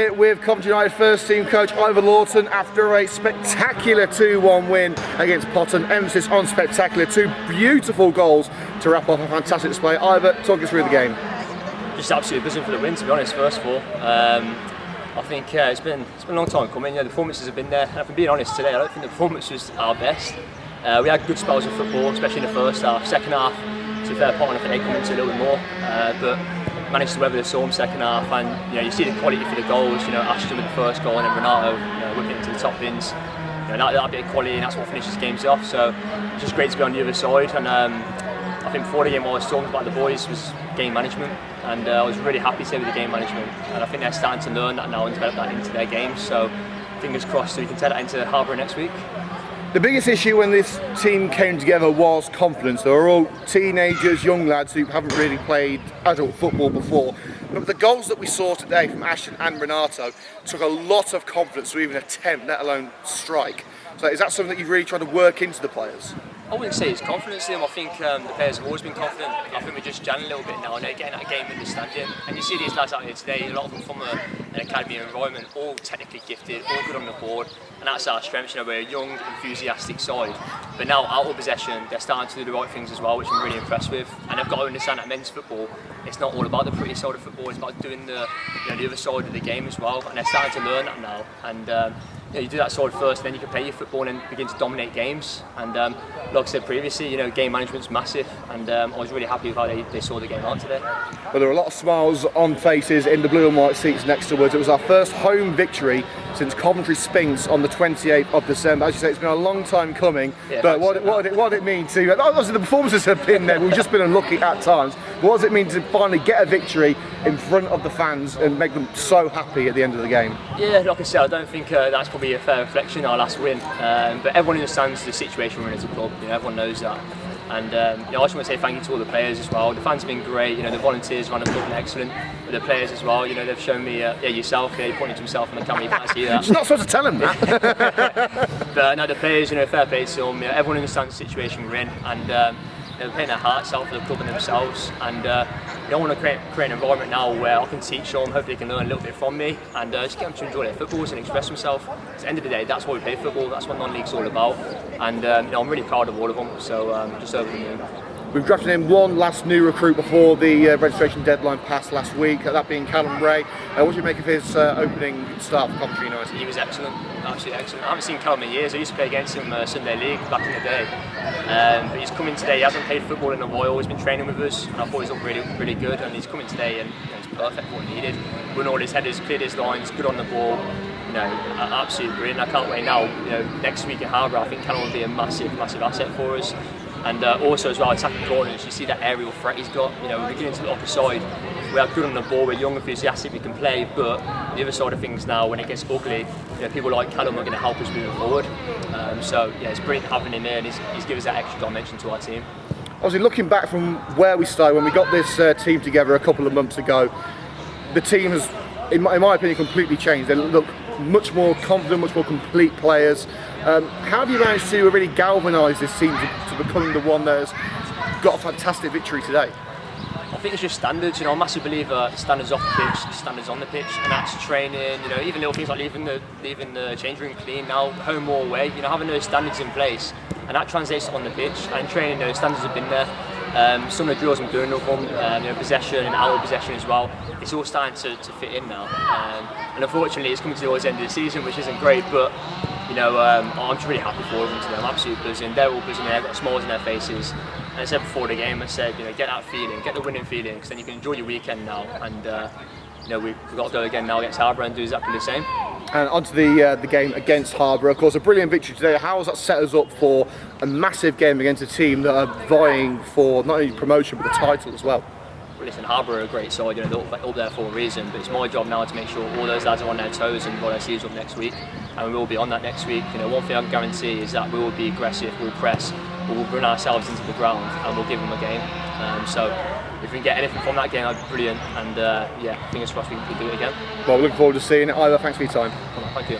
here with Coventry United first team coach Ivor Lawton after a spectacular 2-1 win against Potton. Emphasis on spectacular, 2 beautiful goals to wrap up a fantastic display. Ivor, talk us through the game. Just absolutely buzzing for the win, to be honest. First of all, I think it's been a long time coming. The performances have been there, and if I'm being honest today, I don't think the performance was our best. We had good spells of football, especially in the first half. Second half, to be fair, Potton, I think they come into a little bit more, but managed to weather the storm second half. And you see the quality for the goals. Ashton with the first goal, and then Renato whipping into the top bins. That bit of quality, and that's what finishes games off. So it's just great to be on the other side. And I think before the game, what I was talking about the boys was game management, and I was really happy to with the game management. And I think they're starting to learn that now and develop that into their games. So fingers crossed, so we can take that into Harbour next week. The biggest issue when this team came together was confidence. They were all teenagers, young lads who haven't really played adult football before. But the goals that we saw today from Ashton and Renato took a lot of confidence to even attempt, let alone strike. So is that something that you've really tried to work into the players? I wouldn't say it's confidence in them. I think the players have always been confident. I think we're just gelling a little bit now, and they're getting that game understanding. And you see these lads out here today, a lot of them from an academy environment, all technically gifted, all good on the board, and that's our strength. We're a young, enthusiastic side. But now, out of possession, they're starting to do the right things as well, which I'm really impressed with. And they've got to understand that men's football, it's not all about the pretty side of football. It's about doing the other side of the game as well. And they're starting to learn that now. And you do that side first, and then you can play your football and then begin to dominate games. And like I said previously, game management's massive, and I was really happy with how they saw the game out today. Well, there were a lot of smiles on faces in the blue and white seats next to us. It was our first home victory since Coventry Spinks on the 28th of December. As you say, it's been a long time coming, yeah, but what did it mean to, obviously the performances have been there, we've just been unlucky at times. What does it mean to finally get a victory in front of the fans and make them so happy at the end of the game? Yeah, like I said, I don't think that's probably a fair reflection of our last win, but everyone understands the situation we're in as a club. Everyone knows that. And I just want to say thank you to all the players as well. The fans have been great. The volunteers around the club have been excellent. But the players as well. They've shown me. Yourself. He pointed to himself on the camera. You can't see that. You're not supposed to tell him that. But no, the players. Fair play to them. Everyone understands the situation we're in, and they're playing their hearts out for the club and themselves. And I want to create an environment now where I can teach them. Hopefully, they can learn a little bit from me, and just get them to enjoy their footballs and express themselves. At the end of the day, that's why we play football. That's what non-league's all about. And I'm really proud of all of them. So just over the moon. We've drafted in one last new recruit before the registration deadline passed last week, that being Callum Ray. What do you make of his opening start for Coventry United? He was excellent, absolutely excellent. I haven't seen Callum in years. I used to play against him Sunday League back in the day. But he's come in today. He hasn't played football in a while. He's been training with us, and I thought he's looked really, really good. And he's coming today, and he's perfect for what he needed. Won all his headers, cleared his lines, good on the ball. Absolutely brilliant. I can't wait now. Next week at Harbour, I think Callum will be a massive, massive asset for us. And also as well, attacking corners, you see that aerial threat he's got. We're beginning to look aside. We are good on the ball, we're young, enthusiastic, we can play, but the other side of things now, when it gets ugly, people like Callum are going to help us moving forward. It's brilliant having him here, and he's given us that extra dimension to our team. Obviously, looking back from where we started, when we got this team together a couple of months ago, the team has, in my opinion, completely changed. They look much more confident, much more complete players. How have you managed to really galvanise this team to becoming the one that has got a fantastic victory today? I think it's just standards. I'm a massive believer standards off the pitch, standards on the pitch, and that's training. Even little things like leaving the change room clean now, home or away. Having those standards in place, and that translates on the pitch. And training, those standards have been there. Some of the drills I'm doing with them, possession and out of possession as well. It's all starting to fit in now. And unfortunately, it's coming towards the end of the season, which isn't great. But I'm just really happy for them today. I'm absolutely buzzing. They're all buzzing. They've got smiles on their faces. And I said before the game, I said, get that feeling, get the winning feeling, because then you can enjoy your weekend now. And we've got to go again now against Harbour and do exactly the same. And onto the game against Harbour. Of course, a brilliant victory today. How has that set us up for a massive game against a team that are vying for not only promotion but the title as well? Well, listen, Harbour are a great side. They're up there for a reason. But it's my job now to make sure all those lads are on their toes and got their sleeves up next week. And we will be on that next week. One thing I can guarantee is that we will be aggressive. We'll press. We'll run ourselves into the ground and we'll give them a game. So if we can get anything from that game, that'd be brilliant. And fingers crossed we can do it again. Well, we're looking forward to seeing it. Ivor, thanks for your time. Thank you.